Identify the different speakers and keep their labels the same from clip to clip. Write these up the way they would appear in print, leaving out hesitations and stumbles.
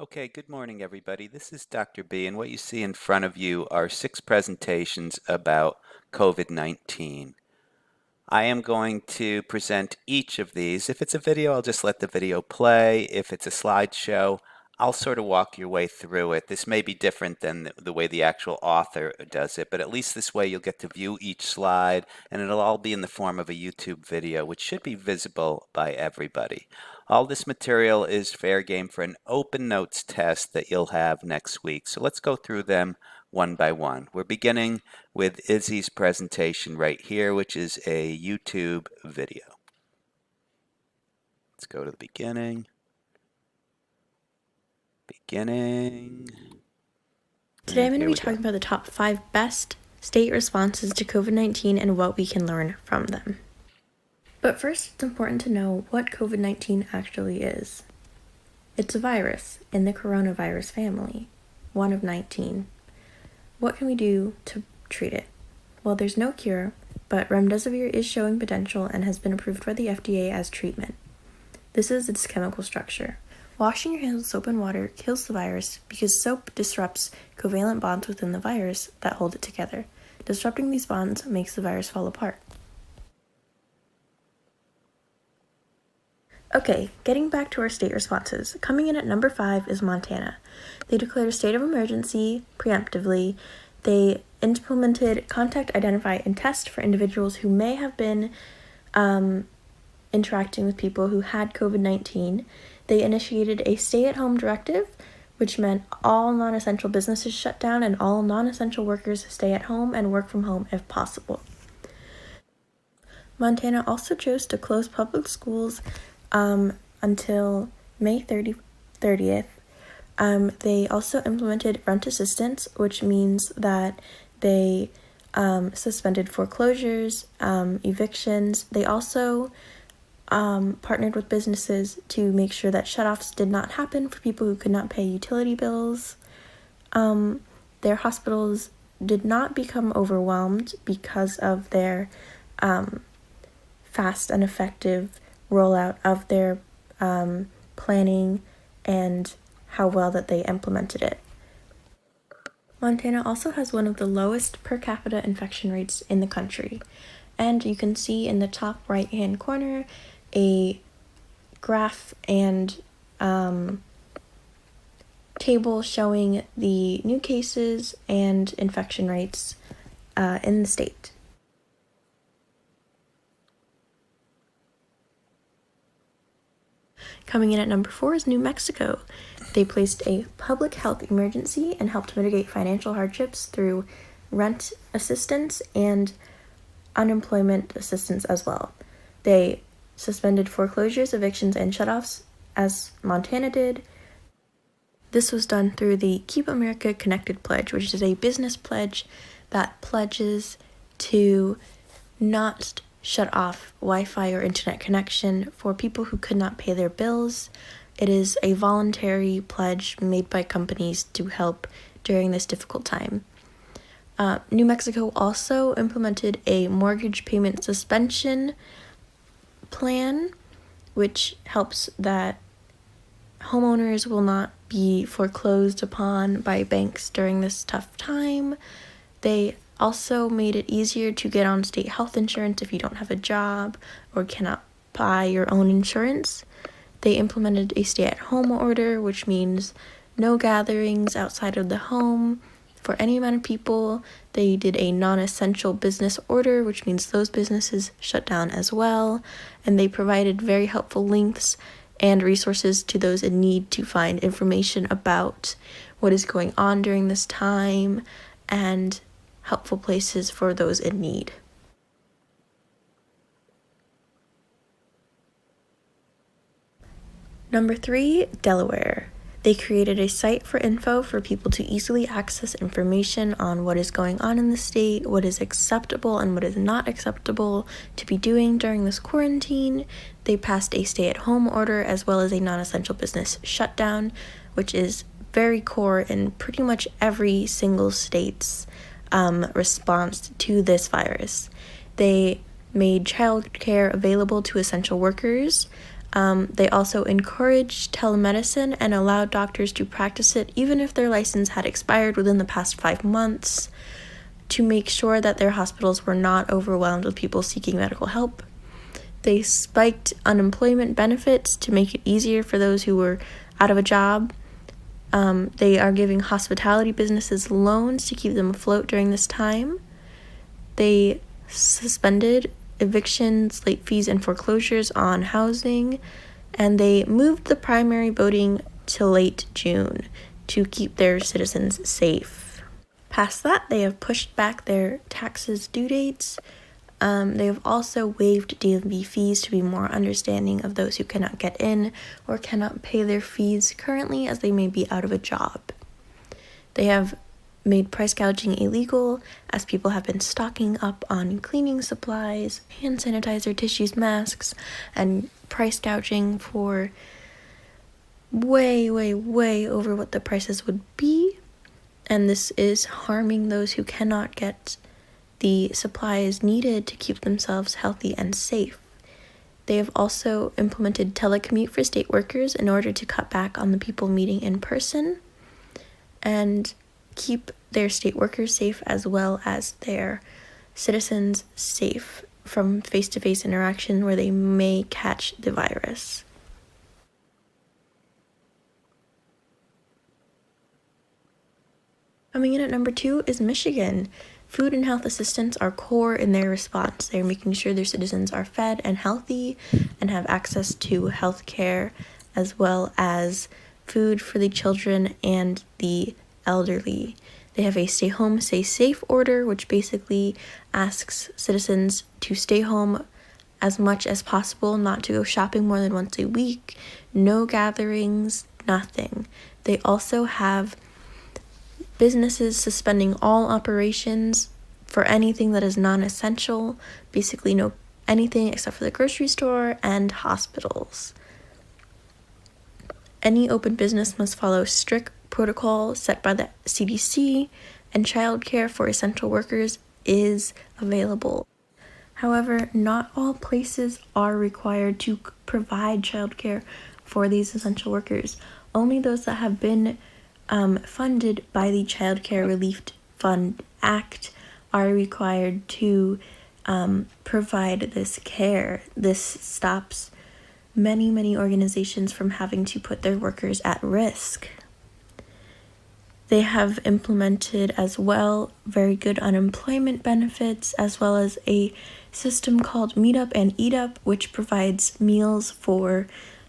Speaker 1: Okay, good morning, everybody. This is Dr. B, and what you see in front of you are 6 presentations about COVID-19. I am going to present each of these. If it's a video, I'll just let the video play. If it's a slideshow, I'll sort of walk your way through it. This may be different than the way the actual author does it, but at least this way you'll get to view each slide, and it'll all be in the form of a YouTube video, which should be visible by everybody. All this material is fair game for an open notes test that you'll have next week. So let's go through them one by one. We're beginning with Izzy's presentation right here, which is a YouTube video. Let's go to the beginning.
Speaker 2: Today I'm going to be
Speaker 1: Here we
Speaker 2: talking
Speaker 1: go.
Speaker 2: about the top 5 best state responses to COVID-19 and what we can learn from them. But first, it's important to know what COVID-19 actually is. It's a virus in the coronavirus family, one of 19. What can we do to treat it? Well, there's no cure, but remdesivir is showing potential and has been approved by the FDA as treatment. This is its chemical structure. Washing your hands with soap and water kills the virus because soap disrupts covalent bonds within the virus that hold it together. Disrupting these bonds makes the virus fall apart. Okay, getting back to our state responses. Coming in at number 5 is Montana. They declared a state of emergency preemptively. They implemented contact, identify, and test for individuals who may have been interacting with people who had COVID-19. They initiated a stay-at-home directive, which meant all non-essential businesses shut down and all non-essential workers stay at home and work from home if possible. Montana also chose to close public schools until May 30th. They also implemented rent assistance, which means that they suspended foreclosures, evictions. They also partnered with businesses to make sure that shutoffs did not happen for people who could not pay utility bills. Their hospitals did not become overwhelmed because of their fast and effective rollout of their planning and how well that they implemented it. Montana also has one of the lowest per capita infection rates in the country. And you can see in the top right-hand corner a graph and table showing the new cases and infection rates in the state. Coming in at number 4 is New Mexico. They placed a public health emergency and helped mitigate financial hardships through rent assistance and unemployment assistance as well. They suspended foreclosures, evictions, and shutoffs, as Montana did. This was done through the Keep America Connected Pledge, which is a business pledge that pledges to not shut off Wi-Fi or internet connection for people who could not pay their bills. It is a voluntary pledge made by companies to help during this difficult time. New Mexico also implemented a mortgage payment suspension plan, which helps that homeowners will not be foreclosed upon by banks during this tough time. They also made it easier to get on state health insurance if you don't have a job or cannot buy your own insurance. They implemented a stay-at-home order, which means no gatherings outside of the home for any amount of people. They did a non-essential business order, which means those businesses shut down as well. And they provided very helpful links and resources to those in need to find information about what is going on during this time and helpful places for those in need. Number 3, Delaware. They created a site for info for people to easily access information on what is going on in the state, what is acceptable and what is not acceptable to be doing during this quarantine. They passed a stay-at-home order as well as a non-essential business shutdown, which is very core in pretty much every single state's response to this virus. They made childcare available to essential workers. They also encouraged telemedicine and allowed doctors to practice it even if their license had expired within the past 5 months, to make sure that their hospitals were not overwhelmed with people seeking medical help. They spiked unemployment benefits to make it easier for those who were out of a job. They are giving hospitality businesses loans to keep them afloat during this time. They suspended evictions, late fees, and foreclosures on housing, and they moved the primary voting to late June to keep their citizens safe. Past that, they have pushed back their taxes due dates. They have also waived DMV fees to be more understanding of those who cannot get in or cannot pay their fees currently, as they may be out of a job. They have made price gouging illegal, as people have been stocking up on cleaning supplies, hand sanitizer, tissues, masks, and price gouging for way over what the prices would be. And this is harming those who cannot get the supplies needed to keep themselves healthy and safe. They have also implemented telecommute for state workers in order to cut back on the people meeting in person and keep their state workers safe, as well as their citizens safe from face-to-face interaction where they may catch the virus. Coming in at number 2 is Michigan. Food and health assistants are core in their response. They're making sure their citizens are fed and healthy and have access to health care, as well as food for the children and the elderly. They have a stay home, stay safe order, which basically asks citizens to stay home as much as possible, not to go shopping more than once a week, no gatherings, nothing. They also have businesses suspending all operations for anything that is non-essential, basically no anything except for the grocery store and hospitals. Any open business must follow strict protocol set by the CDC, and childcare for essential workers is available. However, not all places are required to provide childcare for these essential workers. Only those that have been funded by the Child Care Relief Fund Act are required to provide this care. This stops many organizations from having to put their workers at risk. They have implemented as well very good unemployment benefits, as well as a system called Meet Up and Eat Up, which provides meals for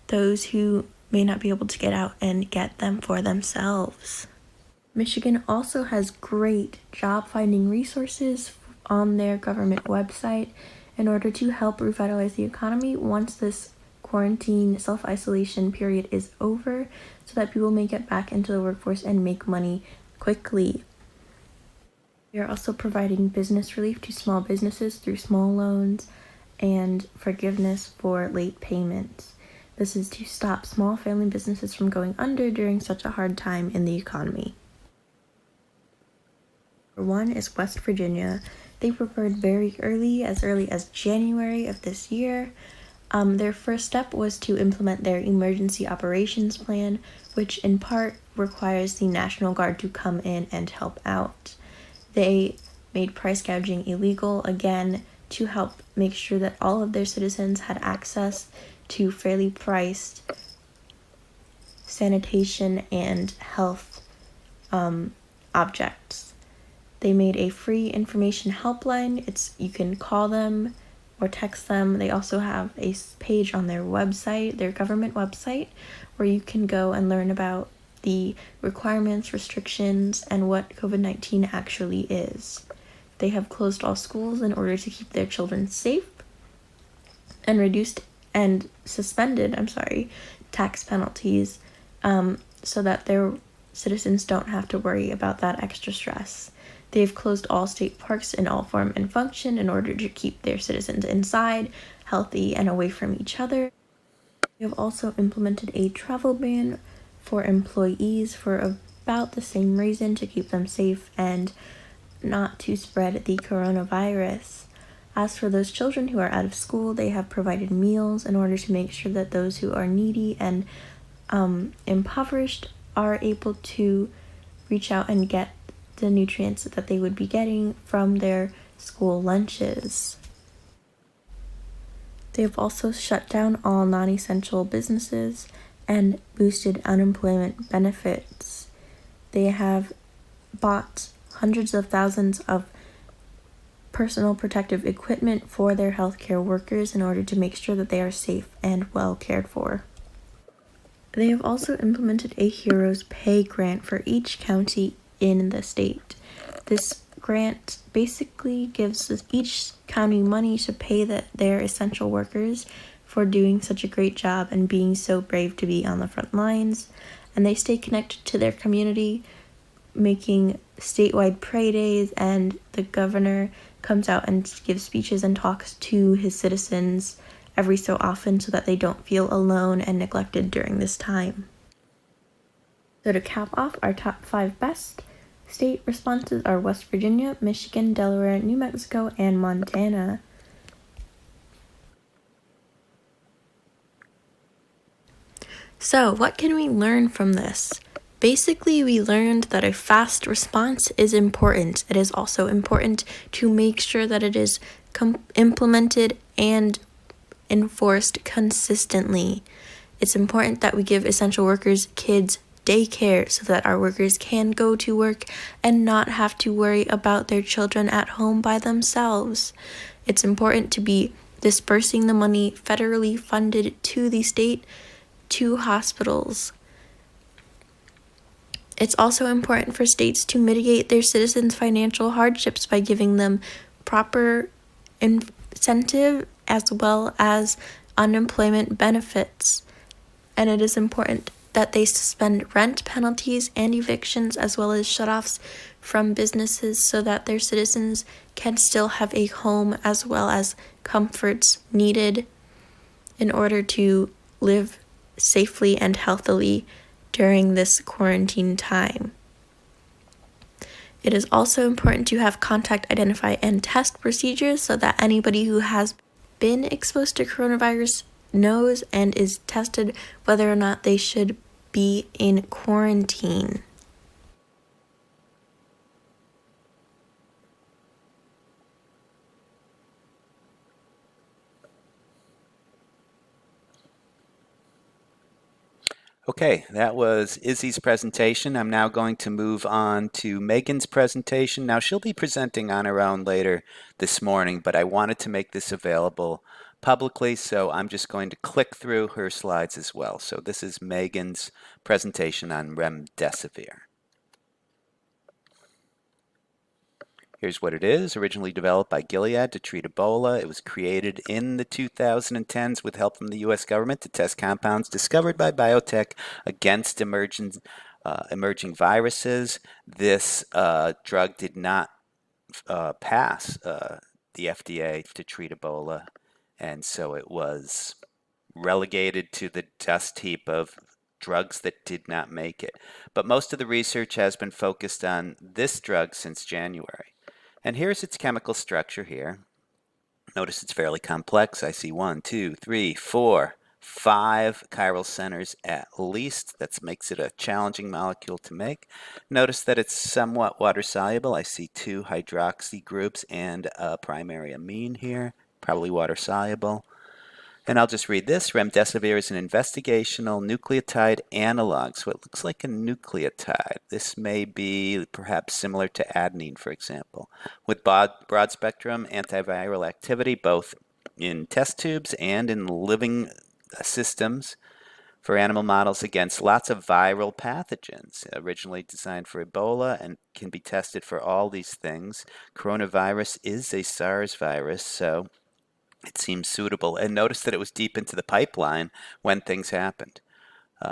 Speaker 2: those who may not be able to get out and get them for themselves. Michigan also has great job finding resources on their government website in order to help revitalize the economy once this quarantine self-isolation period is over, so that people may get back into the workforce and make money quickly. We are also providing business relief to small businesses through small loans and forgiveness for late payments. This is to stop small family businesses from going under during such a hard time in the economy. Number 1 is West Virginia. They prepared very early as January of this year. Their first step was to implement their emergency operations plan, which in part requires the National Guard to come in and help out. They made price gouging illegal, again, to help make sure that all of their citizens had access to fairly priced sanitation and health objects. They made a free information helpline. You can call them or text them. They also have a page on their website, their government website, where you can go and learn about the requirements, restrictions, and what COVID-19 actually is. They have closed all schools in order to keep their children safe, and suspended tax penalties so that their citizens don't have to worry about that extra stress. They've closed all state parks in all form and function in order to keep their citizens inside, healthy, and away from each other. They have also implemented a travel ban for employees for about the same reason, to keep them safe and not to spread the coronavirus. As for those children who are out of school, they have provided meals in order to make sure that those who are needy and impoverished are able to reach out and get the nutrients that they would be getting from their school lunches. They've also shut down all non-essential businesses and boosted unemployment benefits. They have bought hundreds of thousands of personal protective equipment for their healthcare workers in order to make sure that they are safe and well cared for. They have also implemented a Heroes Pay grant for each county in the state. This grant basically gives each county money to pay their essential workers for doing such a great job and being so brave to be on the front lines. And they stay connected to their community, making statewide pray days, and the governor comes out and gives speeches and talks to his citizens every so often so that they don't feel alone and neglected during this time. So to cap off, our top 5 best state responses are West Virginia, Michigan, Delaware, New Mexico, and Montana. So what can we learn from this? Basically, we learned that a fast response is important. It is also important to make sure that it is implemented and enforced consistently. It's important that we give essential workers kids daycare so that our workers can go to work and not have to worry about their children at home by themselves. It's important to be dispersing the money federally funded to the state to hospitals. It's also important for states to mitigate their citizens' financial hardships by giving them proper incentive as well as unemployment benefits. And it is important that they suspend rent penalties and evictions as well as shutoffs from businesses so that their citizens can still have a home as well as comforts needed in order to live safely and healthily during this quarantine time. It is also important to have contact identify and test procedures so that anybody who has been exposed to coronavirus knows and is tested whether or not they should be in quarantine.
Speaker 1: Okay, that was Izzy's presentation. I'm now going to move on to Megan's presentation. Now, she'll be presenting on her own later this morning, but I wanted to make this available publicly, so I'm just going to click through her slides as well. So this is Megan's presentation on remdesivir. Here's what it is. Originally developed by Gilead to treat Ebola, it was created in the 2010s with help from the U.S. government to test compounds discovered by biotech against emerging viruses. This drug did not pass the FDA to treat Ebola, and so it was relegated to the dust heap of drugs that did not make it. But most of the research has been focused on this drug since January. And here's its chemical structure here. Notice it's fairly complex. I see 1, 2, 3, 4, 5 chiral centers at least. That makes it a challenging molecule to make. Notice that it's somewhat water soluble. I see 2 hydroxy groups and a primary amine here, probably water soluble. And I'll just read this. Remdesivir is an investigational nucleotide analog, so it looks like a nucleotide. This may be perhaps similar to adenine, for example, with broad-spectrum antiviral activity both in test tubes and in living systems for animal models against lots of viral pathogens, originally designed for Ebola and can be tested for all these things. Coronavirus is a SARS virus, so it seems suitable. And notice that it was deep into the pipeline when things happened.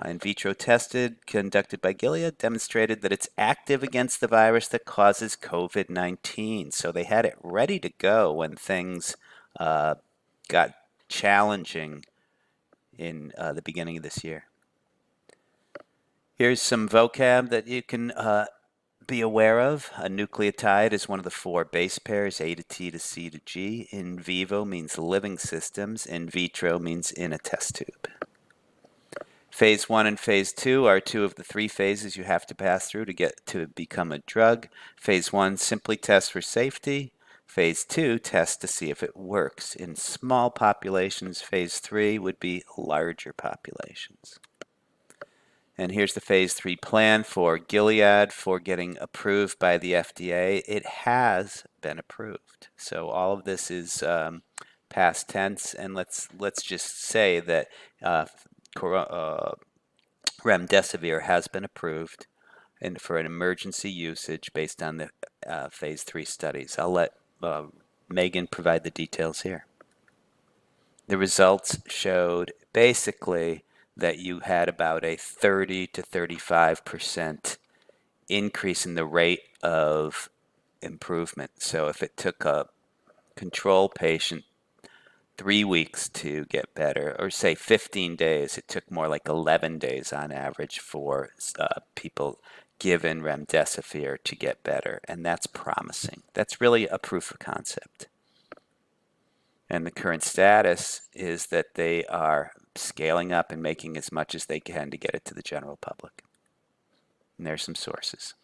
Speaker 1: In vitro tested, conducted by Gilead, demonstrated that it's active against the virus that causes COVID-19. So they had it ready to go when things got challenging in the beginning of this year. Here's some vocab that you can be aware of. A nucleotide is one of the four base pairs, A to T to C to G. In vivo means living systems. In vitro means in a test tube. Phase 1 and Phase 2 are two of the three phases you have to pass through to get to become a drug. Phase 1 simply tests for safety. Phase 2 tests to see if it works. In small populations, Phase 3 would be larger populations. And here's the Phase 3 plan for Gilead for getting approved by the FDA. It has been approved. So all of this is past tense, and let's just say that remdesivir has been approved and for an emergency usage based on the Phase 3 studies. I'll let Megan provide the details here. The results showed basically that you had about a 30 to 35% increase in the rate of improvement. So if it took a control patient 3 weeks to get better, or say 15 days, it took more like 11 days on average for people given remdesivir to get better. And that's promising. That's really a proof of concept. And the current status is that they are scaling up and making as much as they can to get it to the general public. And there's some sources.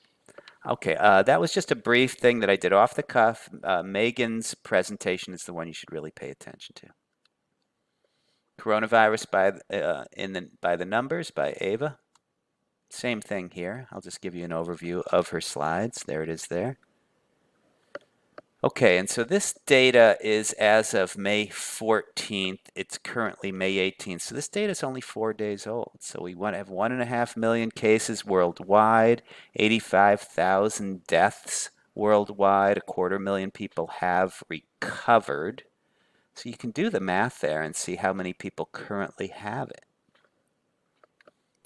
Speaker 1: Okay, that was just a brief thing that I did off the cuff. Megan's presentation is the one you should really pay attention to. Coronavirus by the numbers by Ava. Same thing here. I'll just give you an overview of her slides. There it is there. Okay, and so this data is as of May 14th. It's currently May 18th. So this data is only 4 days old. So we want to have 1.5 million cases worldwide, 85,000 deaths worldwide, 250,000 people have recovered. So you can do the math there and see how many people currently have it.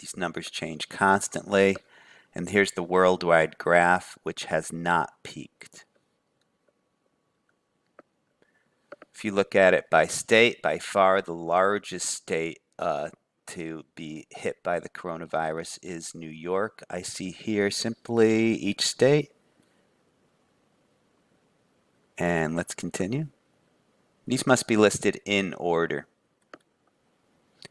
Speaker 1: These numbers change constantly. And here's the worldwide graph, which has not peaked. If you look at it by state, by far the largest state to be hit by the coronavirus is New York. I see here simply each state. And let's continue. These must be listed in order.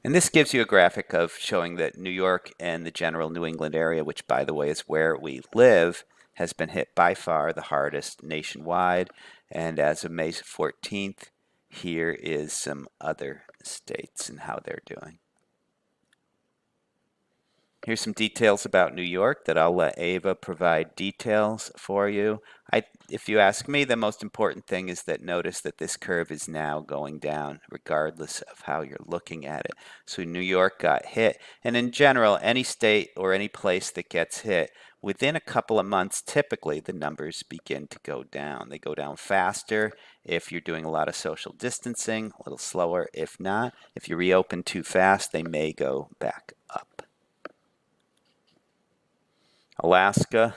Speaker 1: And this gives you a graphic of showing that New York and the general New England area, which by the way is where we live, has been hit by far the hardest nationwide. And as of May 14th, here is some other states and how they're doing. Here's some details about New York that I'll let Ava provide details for you. If you ask me, the most important thing is that notice that this curve is now going down regardless of how you're looking at it. So New York got hit, and in general, any state or any place that gets hit, within a couple of months, typically the numbers begin to go down. They go down faster if you're doing a lot of social distancing, a little slower if not. If you reopen too fast, they may go back up. Alaska,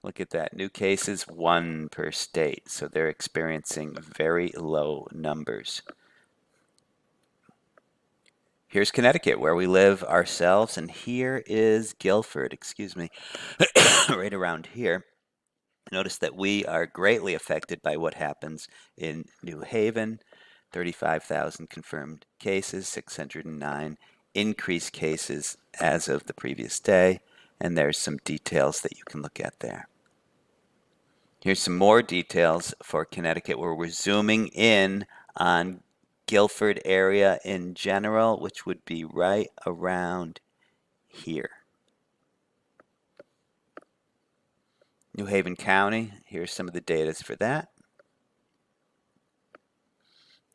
Speaker 1: look at that. New cases, 1 per state. So they're experiencing very low numbers. Here's Connecticut, where we live ourselves, and here is Guilford, excuse me, right around here. Notice that we are greatly affected by what happens in New Haven. 35,000 confirmed cases, 609 increased cases as of the previous day. And there's some details that you can look at there. Here's some more details for Connecticut where we're zooming in on Guilford area in general, which would be right around here. New Haven County, here's some of the data for that.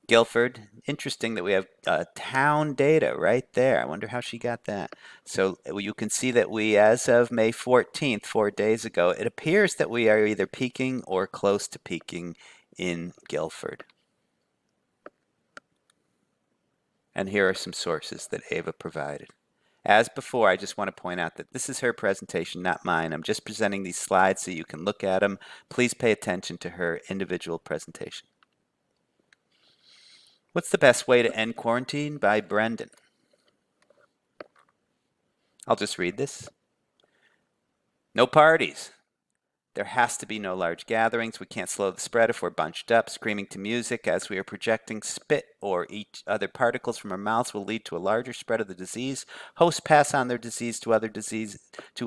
Speaker 1: Guilford, interesting that we have town data right there. I wonder how she got that. So you can see that we, as of May 14th, 4 days ago, it appears that we are either peaking or close to peaking in Guilford. And here are some sources that Ava provided. As before, I just want to point out that this is her presentation, not mine. I'm just presenting these slides so you can look at them. Please pay attention to her individual presentation. What's the best way to end quarantine? By Brendan. I'll just read this. No parties. There has to be no large gatherings. We can't slow the spread if we're bunched up, screaming to music as we are projecting spit or each other particles from our mouths will lead to a larger spread of the disease. Hosts pass on their disease to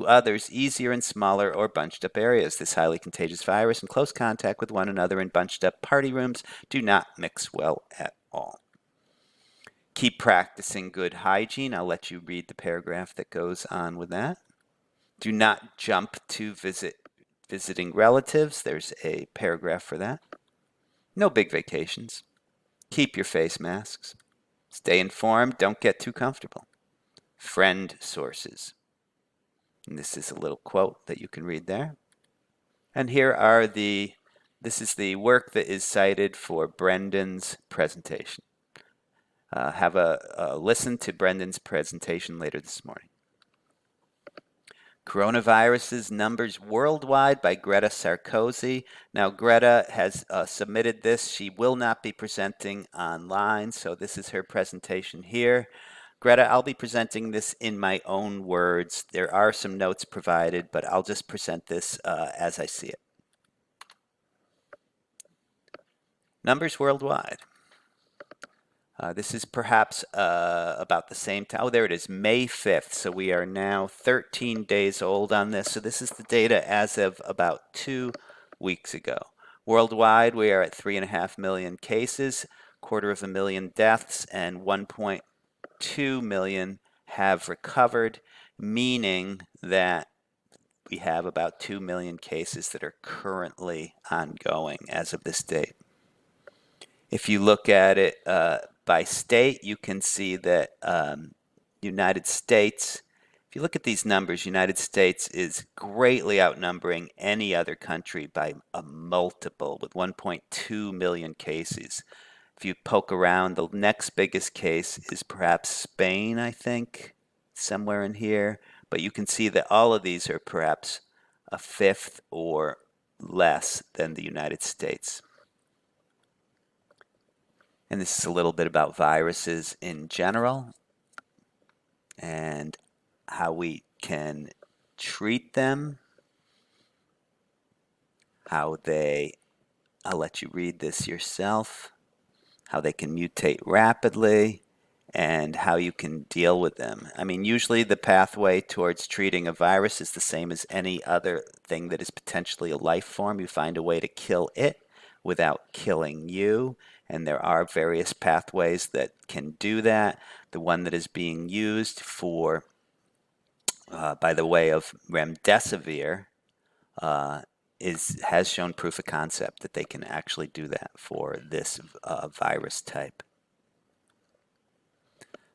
Speaker 1: others easier in smaller or bunched up areas. This highly contagious virus in close contact with one another in bunched up party rooms do not mix well at all. Keep practicing good hygiene. I'll let you read the paragraph that goes on with that. Do not jump to visiting relatives. There's a paragraph for that. No big vacations. Keep your face masks. Stay informed. Don't get too comfortable. Friend sources. And this is a little quote that you can read there. And this is the work that is cited for Brendan's presentation. Have a listen to Brendan's presentation later this morning. Coronaviruses Numbers Worldwide by Greta Sarkozy. Now, Greta has submitted this. She will not be presenting online, so this is her presentation here. Greta, I'll be presenting this in my own words. There are some notes provided, but I'll just present this as I see it. Numbers Worldwide. This is perhaps about the same time. Oh, there it is, May 5th. So we are now 13 days old on this. So this is the data as of about 2 weeks ago. Worldwide, we are at 3.5 million cases, 250,000 deaths, and 1.2 million have recovered, meaning that we have about 2 million cases that are currently ongoing as of this date. If you look at it by state, you can see that United States, if you look at these numbers, United States is greatly outnumbering any other country by a multiple with 1.2 million cases. If you poke around, the next biggest case is perhaps Spain, I think, somewhere in here. But you can see that all of these are perhaps a fifth or less than the United States. And this is a little bit about viruses in general and how we can treat them, I'll let you read this yourself, how they can mutate rapidly, and how you can deal with them. I mean, usually the pathway towards treating a virus is the same as any other thing that is potentially a life form. You find a way to kill it without killing you. And there are various pathways that can do that. The one that is being used for, by the way of remdesivir, has shown proof of concept that they can actually do that for this virus type.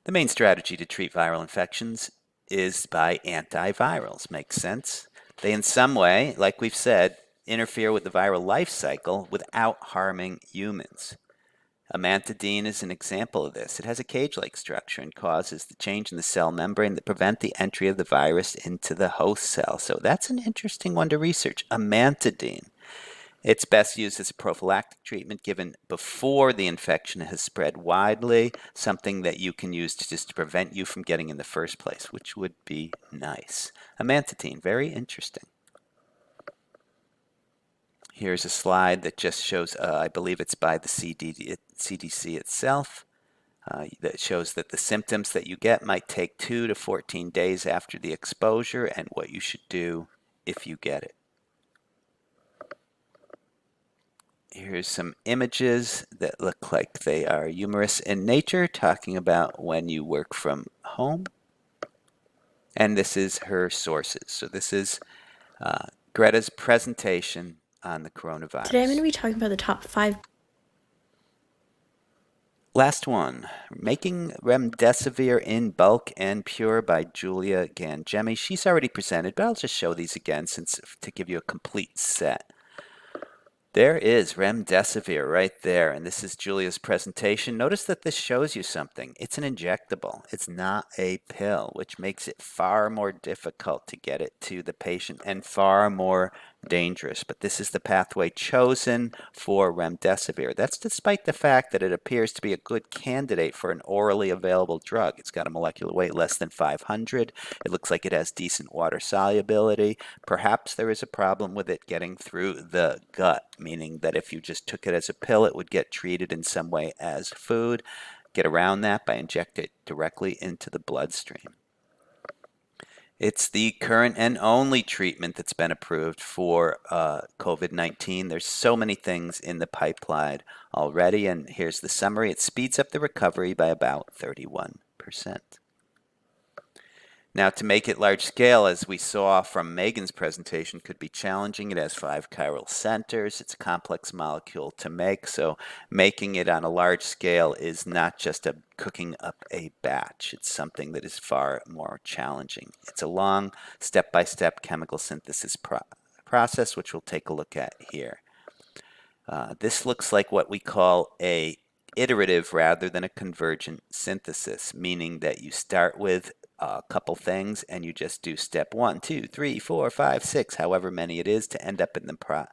Speaker 1: The main strategy to treat viral infections is by antivirals. Makes sense. They in some way, like we've said, interfere with the viral life cycle without harming humans. Amantadine is an example of this. It has a cage-like structure and causes the change in the cell membrane that prevent the entry of the virus into the host cell. So that's an interesting one to research. Amantadine. It's best used as a prophylactic treatment given before the infection has spread widely, something that you can use to prevent you from getting in the first place, which would be nice. Amantadine, very interesting. Here's a slide that just shows, I believe it's by the CDC itself, that shows that the symptoms that you get might take 2 to 14 days after the exposure and what you should do if you get it. Here's some images that look like they are humorous in nature, talking about when you work from home. And this is her sources. So this is Greta's presentation on the coronavirus.
Speaker 2: Today I'm going to be talking about the top 5.
Speaker 1: Last one, Making Remdesivir in Bulk and Pure by Julia Gangemi. She's already presented, but I'll just show these again to give you a complete set. There is remdesivir right there, and this is Julia's presentation. Notice that this shows you something. It's an injectable. It's not a pill, which makes it far more difficult to get it to the patient and far more dangerous. But this is the pathway chosen for remdesivir. That's despite the fact that it appears to be a good candidate for an orally available drug. It's got a molecular weight less than 500. It looks like it has decent water solubility. Perhaps there is a problem with it getting through the gut, meaning that if you just took it as a pill, it would get treated in some way as food. Get around that by injecting it directly into the bloodstream. It's the current and only treatment that's been approved for COVID-19. There's so many things in the pipeline already, and here's the summary. It speeds up the recovery by about 31%. Now, to make it large scale, as we saw from Megan's presentation, could be challenging. It has 5 chiral centers. It's a complex molecule to make, so making it on a large scale is not just cooking up a batch. It's something that is far more challenging. It's a long step-by-step chemical synthesis process, which we'll take a look at here. This looks like what we call a iterative rather than a convergent synthesis, meaning that you start with a couple things and you just do step 1, 2, 3, 4, 5, 6, however many it is, to end up in the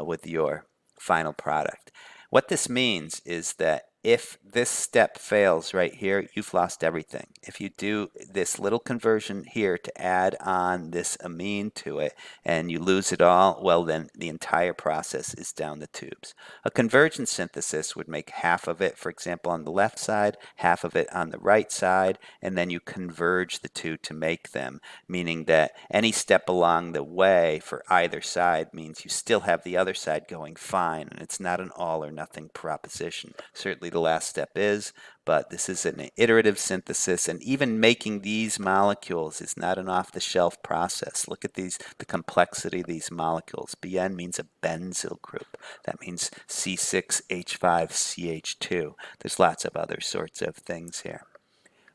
Speaker 1: with your final product. What this means is that if this step fails right here, you've lost everything. If you do this little conversion here to add on this amine to it and you lose it all, well, then the entire process is down the tubes. A convergent synthesis would make half of it, for example, on the left side, half of it on the right side, and then you converge the two to make them, meaning that any step along the way for either side means you still have the other side going fine, and it's not an all or nothing proposition. Certainly the last step is, but this is an iterative synthesis, and even making these molecules is not an off-the-shelf process. Look at the complexity of these molecules. BN means a benzyl group. That means C6H5CH2. There's lots of other sorts of things here.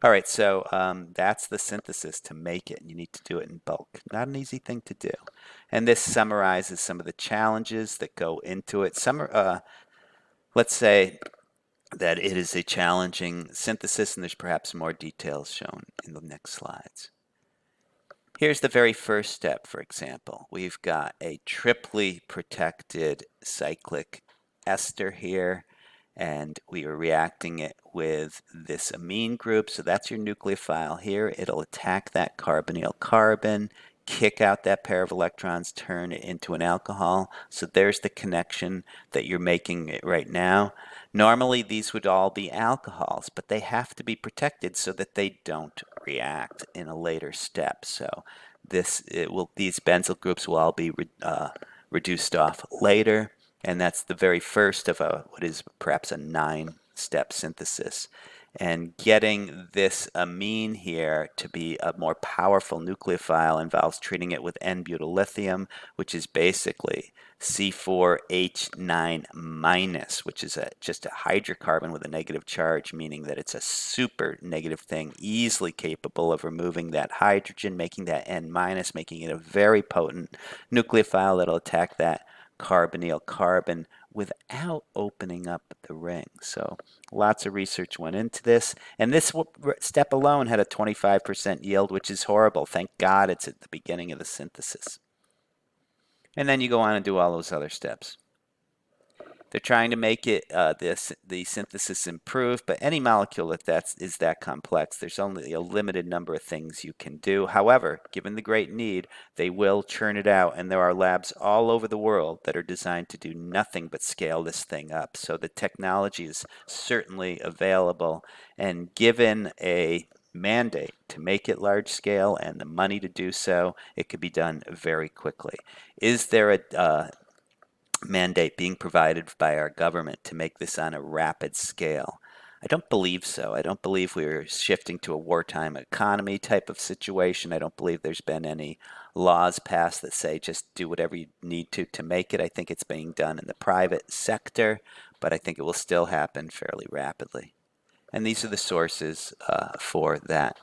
Speaker 1: All right, so that's the synthesis to make it, and you need to do it in bulk. Not an easy thing to do. And this summarizes some of the challenges that go into it. Let's say that it is a challenging synthesis, and there's perhaps more details shown in the next slides. Here's the very first step, for example. We've got a triply protected cyclic ester here, and we are reacting it with this amine group. So that's your nucleophile here. It'll attack that carbonyl carbon, kick out that pair of electrons, turn it into an alcohol. So there's the connection that you're making it right now. Normally these would all be alcohols, but they have to be protected so that they don't react in a later step. So these benzyl groups will all be reduced off later, and that's the very first of what is perhaps a 9-step synthesis. And getting this amine here to be a more powerful nucleophile involves treating it with N-butyllithium, which is basically C4H9-, which is just a hydrocarbon with a negative charge, meaning that it's a super negative thing, easily capable of removing that hydrogen, making that N-, making it a very potent nucleophile that'll attack that carbonyl carbon without opening up the ring. So lots of research went into this, and this step alone had a 25% yield, which is horrible. Thank God it's at the beginning of the synthesis. And then you go on and do all those other steps. They're trying to make it the synthesis improve, but any molecule that is that complex, there's only a limited number of things you can do. However, given the great need, they will churn it out, and there are labs all over the world that are designed to do nothing but scale this thing up. So the technology is certainly available, and given a mandate to make it large scale and the money to do so, it could be done very quickly. Is there a mandate being provided by our government to make this on a rapid scale? I don't believe so. I don't believe we're shifting to a wartime economy type of situation. I don't believe there's been any laws passed that say just do whatever you need to make it. I think it's being done in the private sector, but I think it will still happen fairly rapidly. And these are the sources for that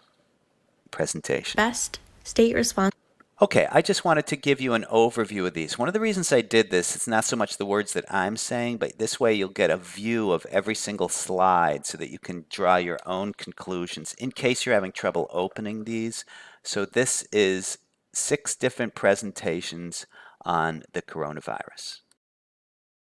Speaker 1: presentation.
Speaker 2: Best state response.
Speaker 1: Okay, I just wanted to give you an overview of these. One of the reasons I did this, it's not so much the words that I'm saying, but this way you'll get a view of every single slide so that you can draw your own conclusions in case you're having trouble opening these. So this is 6 different presentations on the coronavirus.